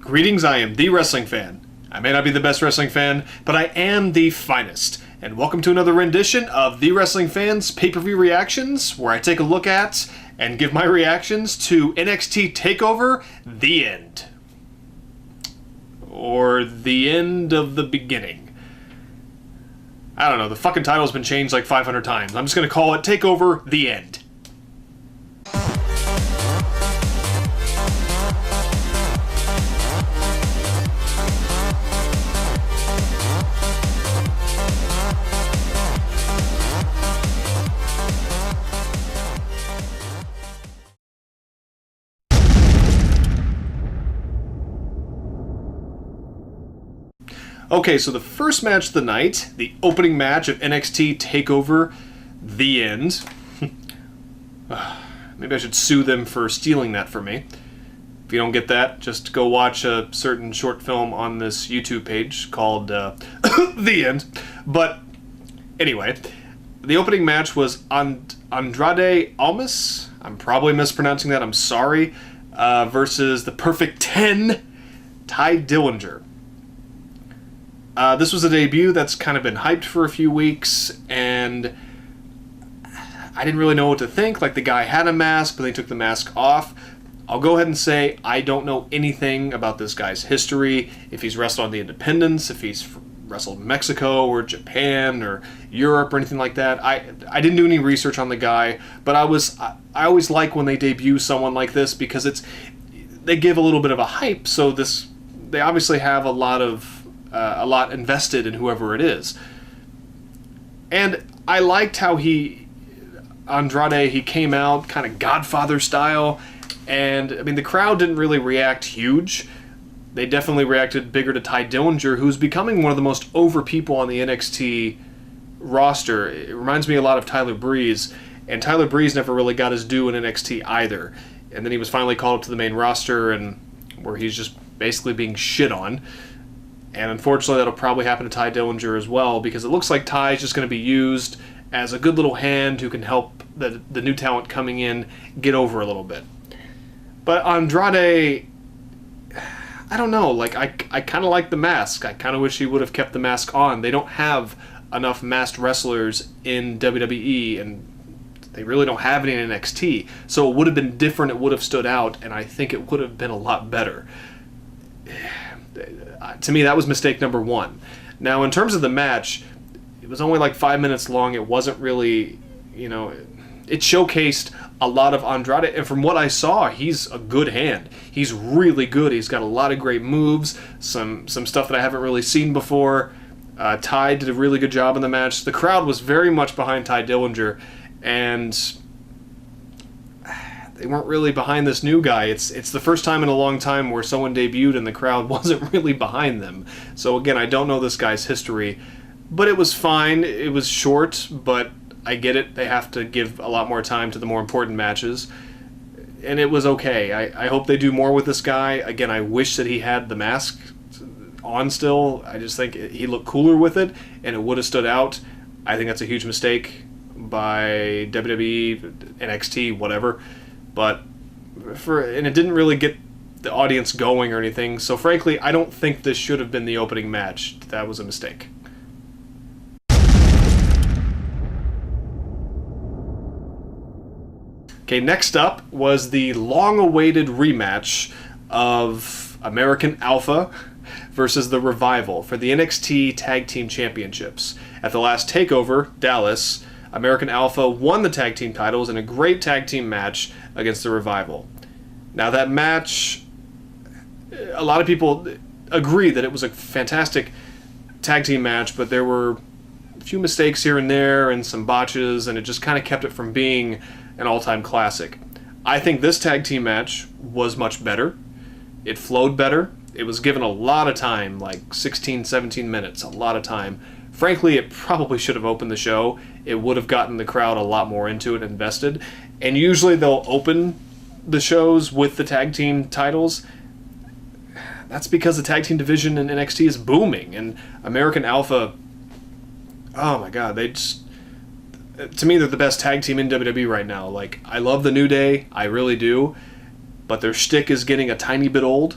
Greetings, I am the wrestling fan. I may not be the best wrestling fan, but I am the finest. And welcome to another rendition of The Wrestling Fan's PPV Reactions, where I take a look at and give my reactions to NXT Takeover, The End. Or The End of the Beginning. I don't know, the fucking title's been changed like 500 times. I'm just gonna call it Takeover, The End. Okay, so the first match of the night, the opening match of NXT Takeover, The End. Maybe I should sue them for stealing that from me. If you don't get that, just go watch a certain short film on this YouTube page called The End. But anyway, the opening match was Andrade Almas, I'm probably mispronouncing that, I'm sorry, versus the Perfect 10, Ty Dillinger. This was a debut that's kind of been hyped for a few weeks, and I didn't really know what to think. Like, the guy had a mask, but they took the mask off. I'll go ahead and say I don't know anything about this guy's history, if he's wrestled on the Independents, if he's wrestled in Mexico or Japan or Europe or anything like that. I didn't do any research on the guy, but I always like when they debut someone like this because they give a little bit of a hype, so they obviously have a lot invested in whoever it is. And I liked how Andrade came out kind of Godfather style, and I mean the crowd didn't really react huge. They definitely reacted bigger to Ty Dillinger, who's becoming one of the most over people on the NXT roster. It reminds me a lot of Tyler Breeze, and Tyler Breeze never really got his due in NXT either. And then he was finally called up to the main roster, and where he's just basically being shit on. And unfortunately, that'll probably happen to Ty Dillinger as well, because it looks like Ty is just going to be used as a good little hand who can help the new talent coming in get over a little bit. But Andrade, I don't know, like I kind of like the mask. I kind of wish he would have kept the mask on. They don't have enough masked wrestlers in WWE, and they really don't have any in NXT. So it would have been different, it would have stood out, and I think it would have been a lot better. To me, that was mistake number one. Now, in terms of the match, it was only like 5 minutes long. It wasn't really, it showcased a lot of Andrade. And from what I saw, he's a good hand. He's really good. He's got a lot of great moves, some stuff that I haven't really seen before. Ty did a really good job in the match. The crowd was very much behind Ty Dillinger, and they weren't really behind this new guy. It's the first time in a long time where someone debuted and the crowd wasn't really behind them. So again, I don't know this guy's history, but it was fine. It was short, but I get it. They have to give a lot more time to the more important matches, and it was okay. I hope they do more with this guy. Again, I wish that he had the mask on still. I just think he looked cooler with it, and it would have stood out. I think that's a huge mistake by WWE, NXT, whatever. But it didn't really get the audience going or anything. So frankly, I don't think this should have been the opening match. That was a mistake. Okay, next up was the long-awaited rematch of American Alpha versus the Revival for the NXT Tag Team Championships. At the last Takeover, Dallas, American Alpha won the tag team titles in a great tag team match against the Revival. Now that match, a lot of people agree that it was a fantastic tag team match, but there were a few mistakes here and there and some botches, and it just kind of kept it from being an all-time classic. I think this tag team match was much better. It flowed better. It was given a lot of time, like 16, 17 minutes, a lot of time. Frankly, it probably should have opened the show. It would have gotten the crowd a lot more into it, invested. And usually they'll open the shows with the tag team titles. That's because the tag team division in NXT is booming. And American Alpha, oh my god, to me, they're the best tag team in WWE right now. Like, I love the New Day, I really do. But their shtick is getting a tiny bit old.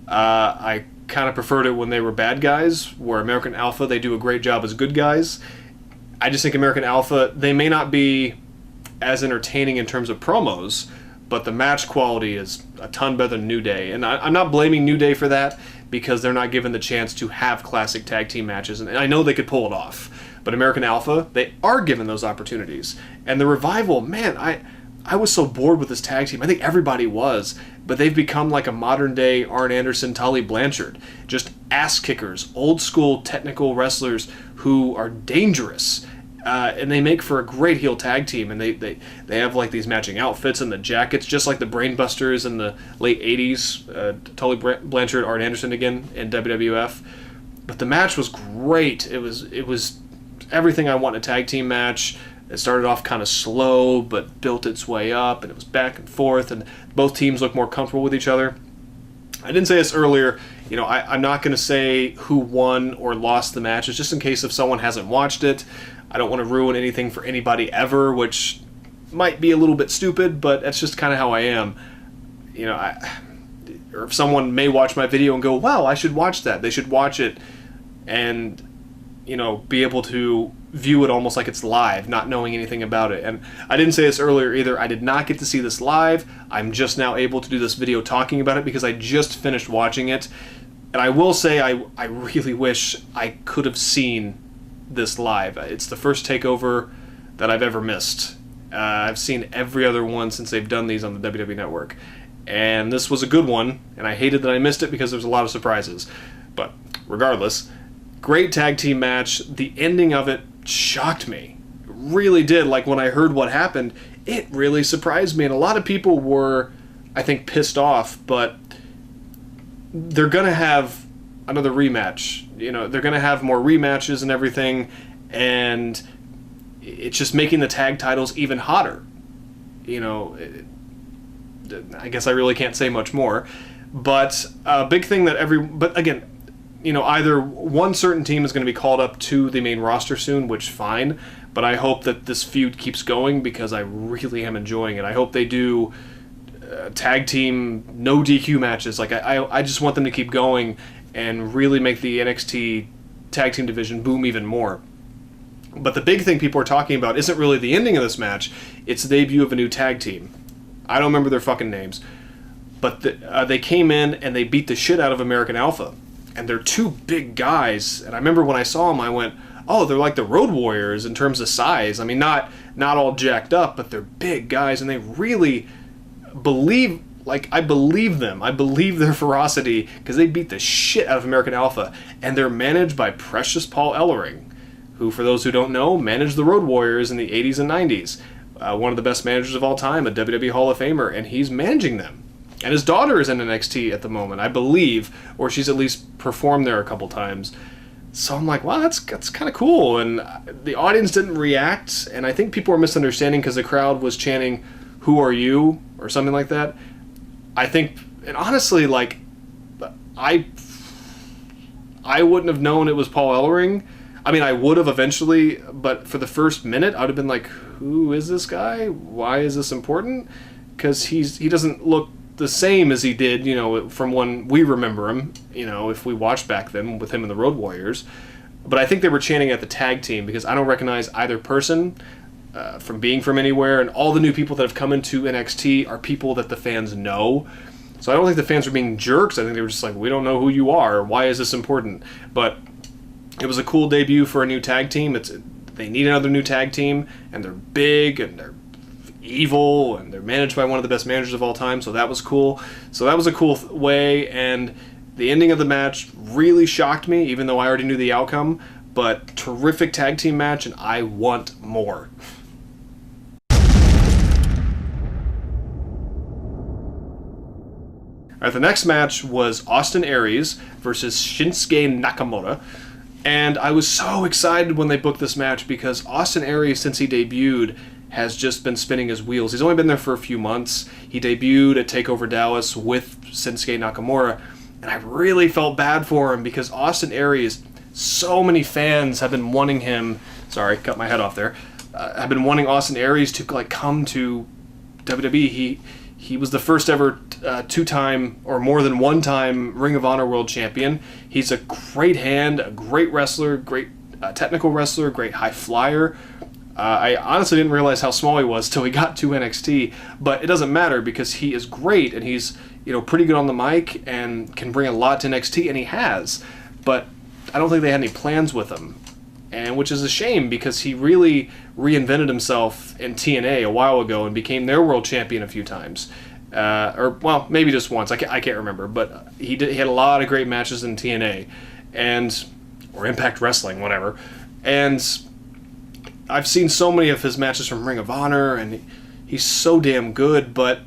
I kind of preferred it when they were bad guys, where American Alpha, they do a great job as good guys. I just think American Alpha, they may not be as entertaining in terms of promos, but the match quality is a ton better than New Day. And I'm not blaming New Day for that, because they're not given the chance to have classic tag team matches. And I know they could pull it off. But American Alpha, they are given those opportunities. And the Revival, man, I was so bored with this tag team. I think everybody was. But they've become like a modern-day Arn Anderson, Tully Blanchard. Just ass-kickers, old-school technical wrestlers who are dangerous. And they make for a great heel tag team. And they have like these matching outfits and the jackets, just like the Brainbusters in the late 80s. Tully Blanchard, Arn Anderson again in WWF. But the match was great. It was everything I want in a tag team match. It started off kind of slow, but built its way up, and it was back and forth, and both teams looked more comfortable with each other. I didn't say this earlier. You know, I'm not going to say who won or lost the matches, just in case if someone hasn't watched it. I don't want to ruin anything for anybody ever, which might be a little bit stupid, but that's just kind of how I am. You know, or if someone may watch my video and go, wow, I should watch that. They should watch it and, you know, be able to view it almost like it's live, not knowing anything about it. And I didn't say this earlier either. I did not get to see this live. I'm just now able to do this video talking about it because I just finished watching it. And I will say I really wish I could have seen this live. It's the first takeover that I've ever missed. I've seen every other one since they've done these on the WWE Network. And this was a good one, and I hated that I missed it because there's a lot of surprises. But regardless, great tag team match. The ending of it shocked me. It really did. Like, when I heard what happened, it really surprised me. And a lot of people were, I think, pissed off, but they're going to have another rematch. You know, they're going to have more rematches and everything, and it's just making the tag titles even hotter. You know, I guess I really can't say much more. But a big thing that but again, you know, either one certain team is going to be called up to the main roster soon, which fine, but I hope that this feud keeps going because I really am enjoying it. I hope they do tag team no DQ matches. Like, I just want them to keep going and really make the NXT tag team division boom even more. But the big thing people are talking about isn't really the ending of this match, it's the debut of a new tag team. I don't remember their fucking names, but they came in and they beat the shit out of American Alpha. And they're two big guys, and I remember when I saw them, I went, oh, they're like the Road Warriors in terms of size. I mean, not all jacked up, but they're big guys, and they really believe, like, I believe them. I believe their ferocity, because they beat the shit out of American Alpha, and they're managed by Precious Paul Ellering, who, for those who don't know, managed the Road Warriors in the 80s and 90s. One of the best managers of all time, a WWE Hall of Famer, and he's managing them. And his daughter is in NXT at the moment, I believe, or she's at least performed there a couple times. So I'm like, wow, that's kind of cool. And the audience didn't react, and I think people were misunderstanding because the crowd was chanting, "Who are you?" or something like that. I think, and honestly, like, I wouldn't have known it was Paul Ellering. I mean, I would have eventually, but for the first minute, I would have been like, who is this guy? Why is this important? Because he doesn't look the same as he did, you know, from when we remember him, you know, if we watched back then with him in the Road Warriors. But I think they were chanting at the tag team because I don't recognize either person from being from anywhere, and all the new people that have come into NXT are people that the fans know. So I don't think the fans were being jerks. I think they were just like, we don't know who you are. Why is this important? But it was a cool debut for a new tag team. They need another new tag team, and they're big, and they're evil, and they're managed by one of the best managers of all time, so that was cool. So that was a cool way, and the ending of the match really shocked me, even though I already knew the outcome, but terrific tag team match, and I want more. Alright, the next match was Austin Aries versus Shinsuke Nakamura, and I was so excited when they booked this match because Austin Aries, since he debuted, has just been spinning his wheels. He's only been there for a few months. He debuted at TakeOver Dallas with Shinsuke Nakamura, and I really felt bad for him because Austin Aries, so many fans have been wanting him, sorry, cut my head off there, have been wanting Austin Aries to like come to WWE. He was the first ever two-time or more than one-time Ring of Honor World Champion. He's a great hand, a great wrestler, great technical wrestler, great high flyer. I honestly didn't realize how small he was till he got to NXT, but it doesn't matter because he is great and he's pretty good on the mic and can bring a lot to NXT, and he has. But I don't think they had any plans with him, and which is a shame because he really reinvented himself in TNA a while ago and became their world champion a few times. Or maybe just once. I can't remember, but he had a lot of great matches in TNA, or Impact Wrestling, whatever. And I've seen so many of his matches from Ring of Honor, and he's so damn good, but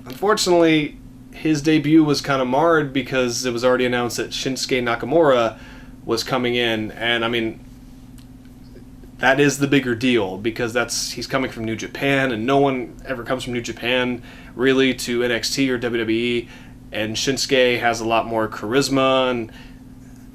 unfortunately, his debut was kind of marred because it was already announced that Shinsuke Nakamura was coming in, and I mean, that is the bigger deal because he's coming from New Japan, and no one ever comes from New Japan really to NXT or WWE, and Shinsuke has a lot more charisma and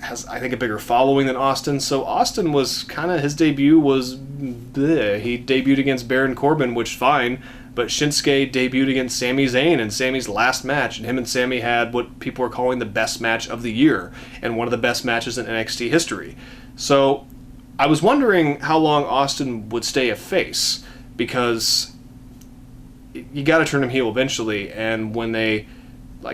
has, I think, a bigger following than Austin. So Austin was his debut was bleh. He debuted against Baron Corbin, which fine, but Shinsuke debuted against Sami Zayn in Sami's last match, and him and Sami had what people are calling the best match of the year and one of the best matches in NXT history. So I was wondering how long Austin would stay a face, because you got to turn him heel eventually, and when they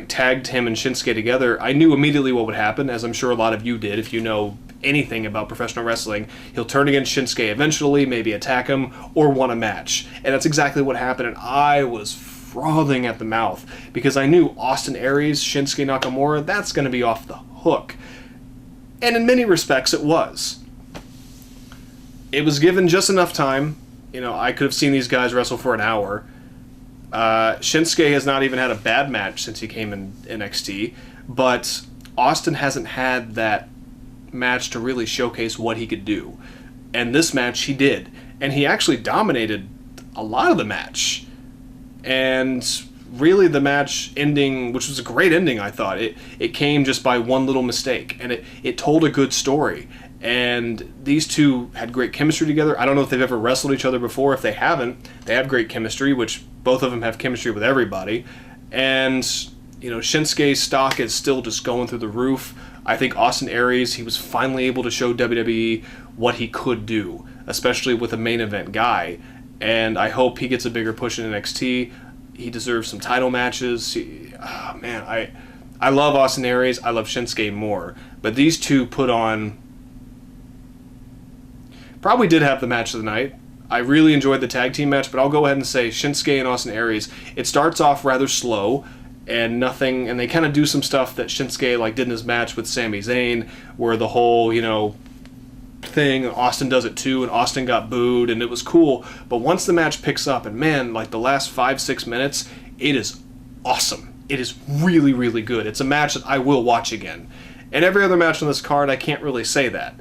tagged him and Shinsuke together, I knew immediately what would happen, as I'm sure a lot of you did if you know anything about professional wrestling. He'll turn against Shinsuke eventually, maybe attack him, or won a match. And that's exactly what happened, and I was frothing at the mouth, because I knew Austin Aries, Shinsuke Nakamura, that's going to be off the hook. And in many respects, it was. It was given just enough time. I could have seen these guys wrestle for an hour. Shinsuke has not even had a bad match since he came in NXT, but Austin hasn't had that match to really showcase what he could do. And this match he did. And he actually dominated a lot of the match. And really the match ending, which was a great ending, I thought, it came just by one little mistake. And it told a good story. And these two had great chemistry together. I don't know if they've ever wrestled each other before. If they haven't, they have great chemistry, which both of them have chemistry with everybody. And, Shinsuke's stock is still just going through the roof. I think Austin Aries, he was finally able to show WWE what he could do, especially with a main event guy. And I hope he gets a bigger push in NXT. He deserves some title matches. I love Austin Aries. I love Shinsuke more. But these two probably did have the match of the night. I really enjoyed the tag team match, but I'll go ahead and say Shinsuke and Austin Aries, it starts off rather slow and they kind of do some stuff that Shinsuke did in his match with Sami Zayn, where the whole, thing, Austin does it too, and Austin got booed, and it was cool. But once the match picks up, and man, the last 5-6 minutes, it is awesome. It is really, really good. It's a match that I will watch again. And every other match on this card, I can't really say that.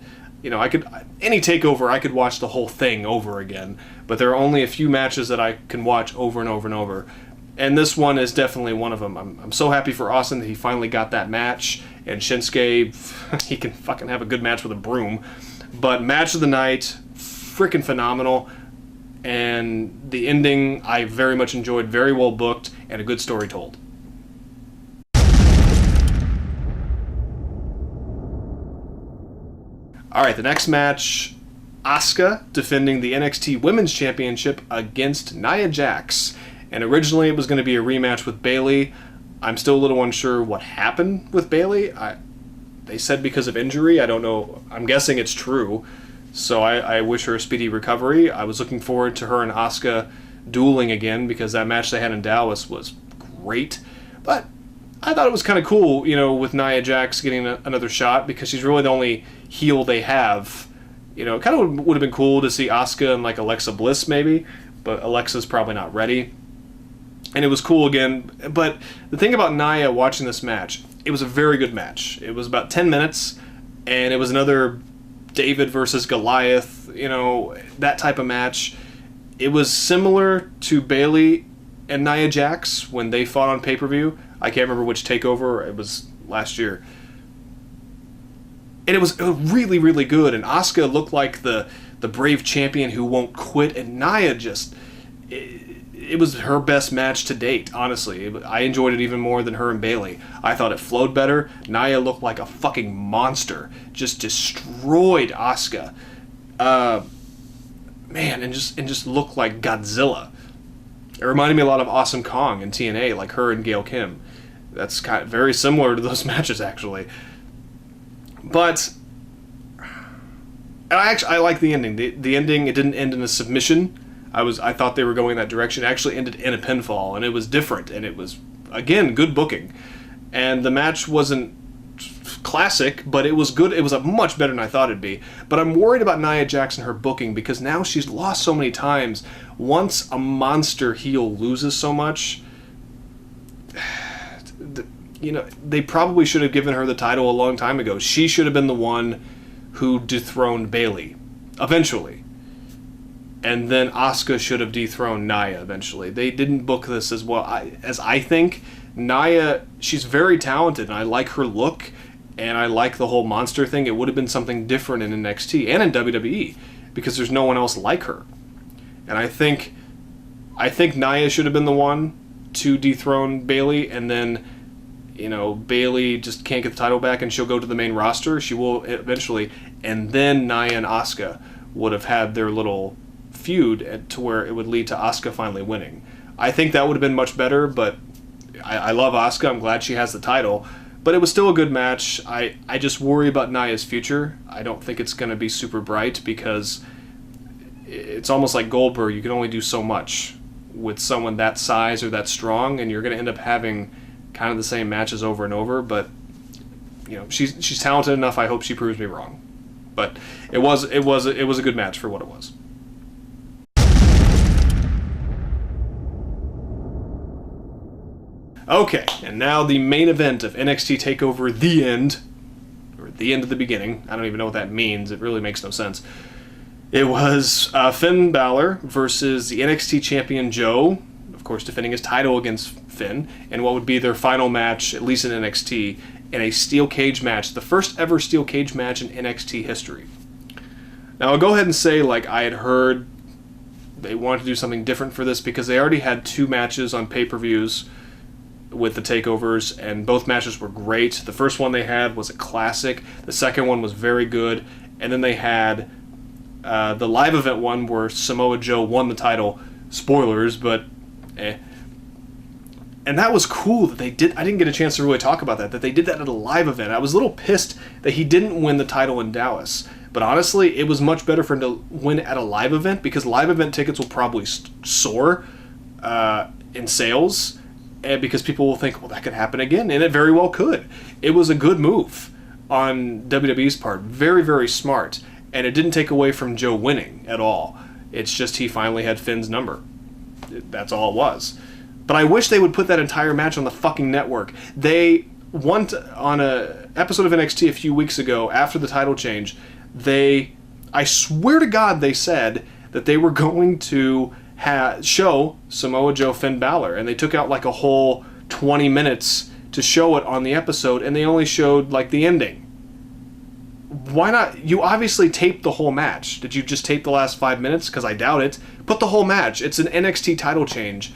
Any takeover, I could watch the whole thing over again, but there are only a few matches that I can watch over and over and over. And this one is definitely one of them. I'm so happy for Austin that he finally got that match, and Shinsuke, he can fucking have a good match with a broom. But match of the night, freaking phenomenal, and the ending I very much enjoyed, very well booked, and a good story told. Alright, the next match, Asuka defending the NXT Women's Championship against Nia Jax. And originally it was going to be a rematch with Bayley. I'm still a little unsure what happened with Bayley. They said because of injury. I don't know. I'm guessing it's true. So I wish her a speedy recovery. I was looking forward to her and Asuka dueling again because that match they had in Dallas was great. But I thought it was kind of cool, with Nia Jax getting another shot because she's really the only heel they have. It kind of would have been cool to see Asuka and Alexa Bliss maybe, but Alexa's probably not ready. And it was cool again. But the thing about Naya watching this match, it was a very good match. It was about 10 minutes, and it was another David versus Goliath, that type of match. It was similar to Bayley and Nia Jax when they fought on pay-per-view. I can't remember which takeover. It was last year. And it was really, really good. And Asuka looked like the brave champion who won't quit. And Nia just... it was her best match to date, honestly. I enjoyed it even more than her and Bayley. I thought it flowed better. Nia looked like a fucking monster. Just destroyed Asuka. Man, and just looked like Godzilla. It reminded me a lot of Awesome Kong in TNA, like her and Gail Kim. That's kind of very similar to those matches, actually. But I like the ending. The ending, it didn't end in a submission. I thought they were going that direction. It actually ended in a pinfall, and it was different, and it was, again, good booking. And the match wasn't classic, but it was good. It was much better than I thought it'd be. But I'm worried about Nia Jax and her booking, because now she's lost so many times. Once a monster heel loses so much, they probably should have given her the title a long time ago. She should have been the one who dethroned Bayley, eventually. And then Asuka should have dethroned Naya eventually. They didn't book this as well as I think. Naya, she's very talented, and I like her look, and I like the whole monster thing. It would have been something different in NXT and in WWE, because there's no one else like her. And I think Naya should have been the one to dethrone Bayley, and then, Bayley just can't get the title back, and she'll go to the main roster. She will eventually, and then Naya and Asuka would have had their little feud to where it would lead to Asuka finally winning. I think that would have been much better, but I love Asuka. I'm glad she has the title. But it was still a good match. I just worry about Naya's future. I don't think it's going to be super bright, because it's almost like Goldberg. You can only do so much with someone that size or that strong, and you're going to end up having kind of the same matches over and over. But she's talented enough. I hope she proves me wrong. But it was a good match for what it was. Okay, and now the main event of NXT Takeover, The End, or the end of the beginning. I don't even know what that means. It really makes no sense. It was Finn Balor versus the NXT champion Joe, of course defending his title against Finn, in what would be their final match, at least in NXT, in a steel cage match, the first ever steel cage match in NXT history. Now, I'll go ahead and say, I had heard they wanted to do something different for this, because they already had 2 matches on pay-per-views with the takeovers, and both matches were great. The first one they had was a classic. The second one was very good. And then they had the live event one where Samoa Joe won the title. Spoilers, but And that was cool that they did. I didn't get a chance to really talk about that they did that at a live event. I was a little pissed that he didn't win the title in Dallas. But honestly, it was much better for him to win at a live event, because live event tickets will probably soar in sales. And because people will think, well, that could happen again, and it very well could. It was a good move on WWE's part. Very, very smart. And it didn't take away from Joe winning at all. It's just he finally had Finn's number. That's all it was. But I wish they would put that entire match on the fucking network. They won on a episode of NXT a few weeks ago, after the title change, I swear to God, they said that they were going to show Samoa Joe Finn Balor, and they took out a whole 20 minutes to show it on the episode, and they only showed the ending. Why not? You obviously taped the whole match. Did you just tape the last 5 minutes? Because I doubt it. Put the whole match. It's an NXT title change.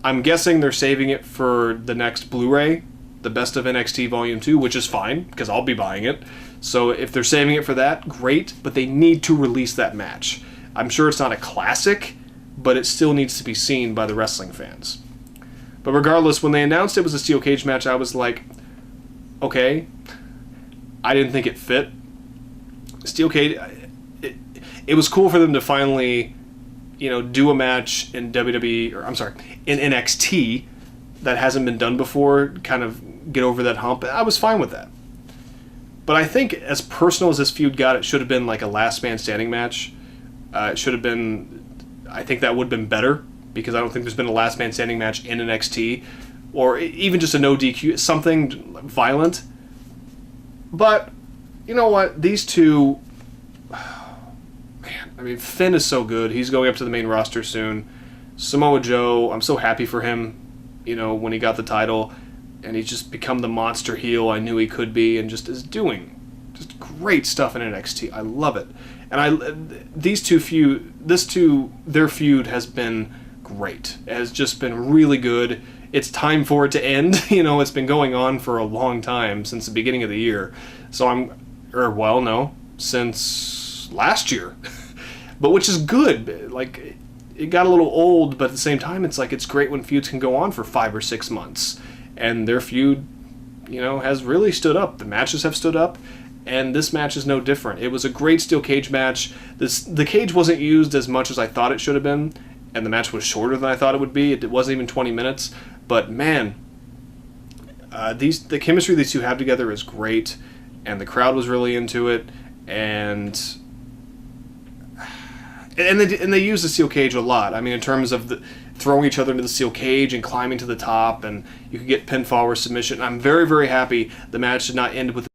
I'm guessing they're saving it for the next Blu-ray, the Best of NXT Volume 2, which is fine, because I'll be buying it. So if they're saving it for that, great, but they need to release that match. I'm sure it's not a classic, but it still needs to be seen by the wrestling fans. But regardless, when they announced it was a steel cage match, I was like, okay. I didn't think it fit. Steel cage, it was cool for them to finally, do a match in in NXT that hasn't been done before, kind of get over that hump. I was fine with that. But I think as personal as this feud got, it should have been a last man standing match. It should have been, I think that would have been better, because I don't think there's been a last man standing match in NXT, or even just a no DQ, something violent. But, you know what, these two, Finn is so good. He's going up to the main roster soon. Samoa Joe, I'm so happy for him, when he got the title, and he's just become the monster heel I knew he could be, and just is doing just great stuff in NXT. I love it. And their feud has been great. It has just been really good. It's time for it to end. You know, it's been going on for a long time, since the beginning of the year. So since last year. But which is good. Like, it got a little old, but at the same time, it's like, it's great when feuds can go on for 5 or 6 months. And their feud, you know, has really stood up. The matches have stood up, and this match is no different. It was a great steel cage match. The cage wasn't used as much as I thought it should have been, and the match was shorter than I thought it would be. It wasn't even 20 minutes. But man, the chemistry these two have together is great, and the crowd was really into it, and they use the steel cage a lot. I mean, in terms of throwing each other into the steel cage and climbing to the top, and you could get pinfall or submission. I'm very, very happy the match did not ended with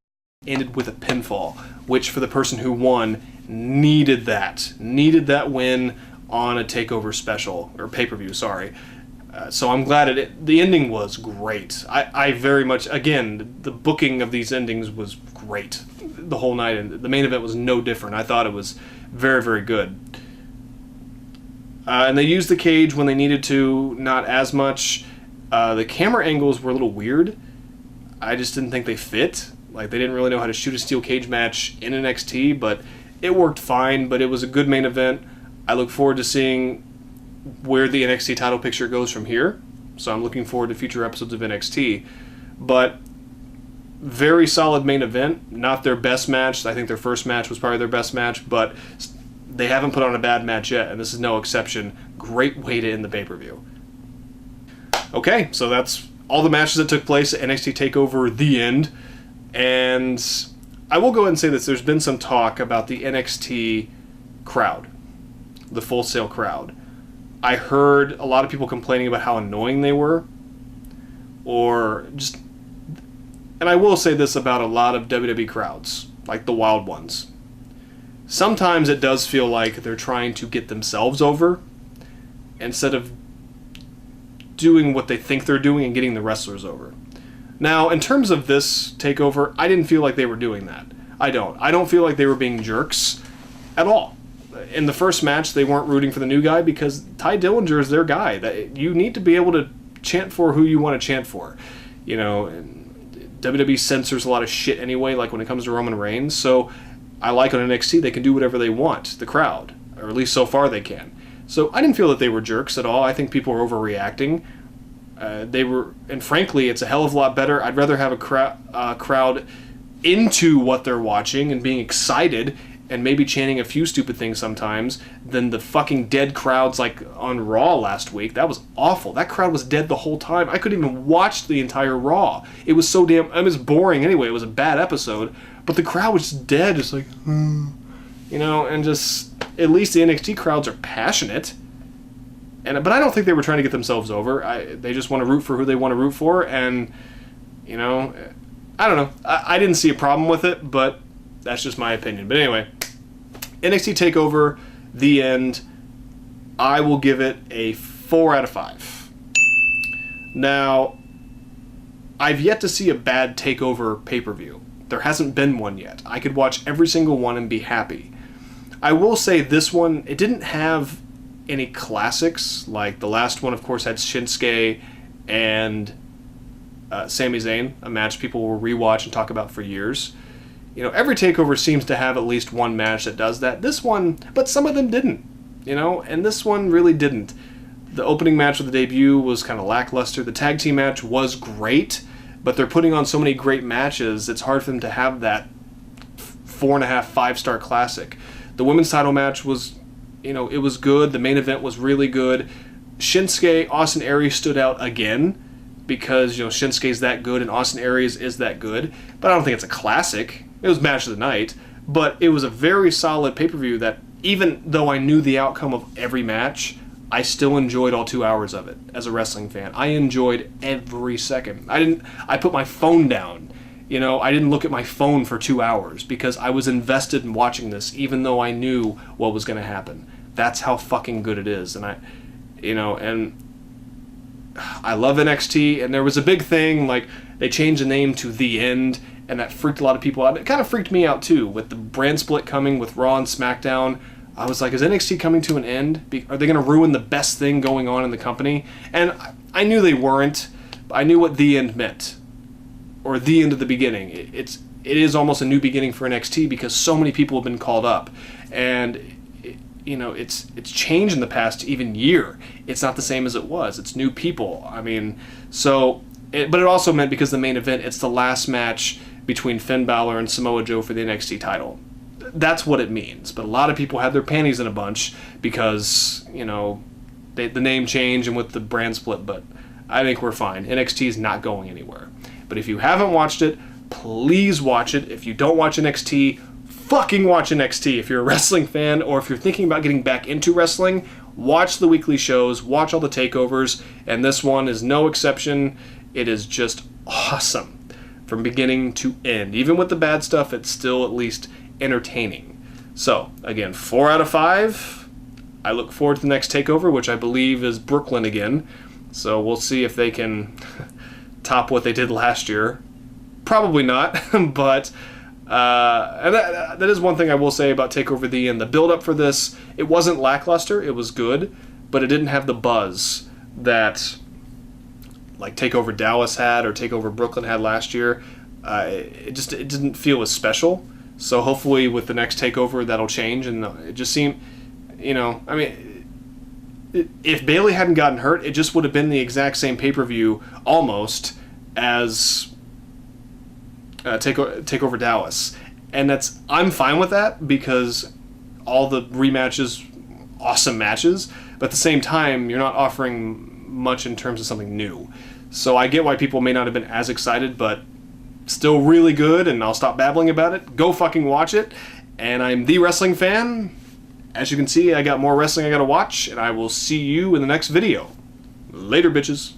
a pinfall, which for the person who won needed that win on a takeover special or pay-per-view. Sorry. So I'm glad the ending was great. I very much, again, the booking of these endings was great the whole night, and the main event was no different. I thought it was very, very good. And they used the cage when they needed to, not as much. The camera angles were a little weird. I just didn't think they fit. Like, they didn't really know how to shoot a steel cage match in NXT, but it worked fine. But it was a good main event. I look forward to seeing where the NXT title picture goes from here. So I'm looking forward to future episodes of NXT. But very solid main event. Not their best match. I think their first match was probably their best match, but they haven't put on a bad match yet, and this is no exception. Great way to end the pay-per-view. Okay, so that's all the matches that took place at NXT TakeOver The End. And I will go ahead and say this. There's been some talk about the NXT crowd, the Full Sail crowd. I heard a lot of people complaining about how annoying they were, or just... And I will say this about a lot of WWE crowds, like the wild ones. Sometimes it does feel like they're trying to get themselves over instead of doing what they think they're doing and getting the wrestlers over. Now, in terms of this takeover, I didn't feel like they were doing that. I don't feel like they were being jerks at all. In the first match, they weren't rooting for the new guy because Ty Dillinger is their guy. You need to be able to chant for who you want to chant for. You know, WWE censors a lot of shit anyway, like when it comes to Roman Reigns. So I like on NXT, they can do whatever they want, the crowd. Or at least so far they can. So I didn't feel that they were jerks at all. I think people were overreacting. And frankly, it's a hell of a lot better. I'd rather have a crowd into what they're watching and being excited and maybe chanting a few stupid things sometimes than the fucking dead crowds like on Raw last week. That was awful. That crowd was dead the whole time. I couldn't even watch the entire Raw. It was so damn... It was boring anyway. It was a bad episode. But the crowd was just dead. Just like... You know, and just... At least the NXT crowds are passionate. But I don't think they were trying to get themselves over. They just want to root for who they want to root for. And, you know... I don't know. I didn't see a problem with it, but... That's just my opinion. But anyway, NXT TakeOver, The End. I will give it a 4 out of 5. Now, I've yet to see a bad TakeOver pay-per-view. There hasn't been one yet. I could watch every single one and be happy. I will say this one, it didn't have any classics. Like the last one, of course, had Shinsuke and Sami Zayn, a match people will rewatch and talk about for years. You know, every TakeOver seems to have at least one match that does that. This one, but some of them didn't, you know, and this one really didn't. The opening match of the debut was kind of lackluster. The tag team match was great, but they're putting on so many great matches, it's hard for them to have that 4.5, 5-star classic. The women's title match was, you know, it was good. The main event was really good. Shinsuke, Austin Aries stood out again because, you know, Shinsuke's that good and Austin Aries is that good, but I don't think it's a classic. It was match of the night, but it was a very solid pay-per-view that even though I knew the outcome of every match, I still enjoyed all 2 hours of it as a wrestling fan. I enjoyed every second. I put my phone down. You know, I didn't look at my phone for 2 hours because I was invested in watching this even though I knew what was going to happen. That's how fucking good it is. And I love NXT, and there was a big thing, like, they changed the name to The End, and that freaked a lot of people out. It kind of freaked me out, too, with the brand split coming with Raw and SmackDown. I was like, is NXT coming to an end? Are they going to ruin the best thing going on in the company? And I knew they weren't. But I knew what the end meant, or the end of the beginning. It is almost a new beginning for NXT because so many people have been called up, and it's changed in the past even year. It's not the same as it was. It's new people. I mean, but it also meant because the main event, it's the last match between Finn Balor and Samoa Joe for the NXT title. That's what it means. But a lot of people had their panties in a bunch because, the name change and with the brand split. But I think we're fine. NXT is not going anywhere. But if you haven't watched it, please watch it. If you don't watch NXT, fucking watch NXT. If you're a wrestling fan or if you're thinking about getting back into wrestling, watch the weekly shows, watch all the takeovers, and this one is no exception. It is just awesome from beginning to end. Even with the bad stuff, it's still at least entertaining. So, again, 4 out of 5. I look forward to the next takeover, which I believe is Brooklyn again. So we'll see if they can top what they did last year. Probably not, but and that is one thing I will say about TakeOver the End. The build-up for this, it wasn't lackluster. It was good, but it didn't have the buzz that like TakeOver Dallas had or TakeOver Brooklyn had last year. It didn't feel as special. So hopefully with the next TakeOver that'll change, and it just seemed, if Bayley hadn't gotten hurt, it just would have been the exact same pay-per-view almost as TakeOver Dallas, and I'm fine with that because all the rematches, awesome matches, but at the same time you're not offering much in terms of something new. So I get why people may not have been as excited, but still really good, and I'll stop babbling about it. Go fucking watch it. And I'm the wrestling fan. As you can see, I got more wrestling I gotta watch, and I will see you in the next video. Later, bitches.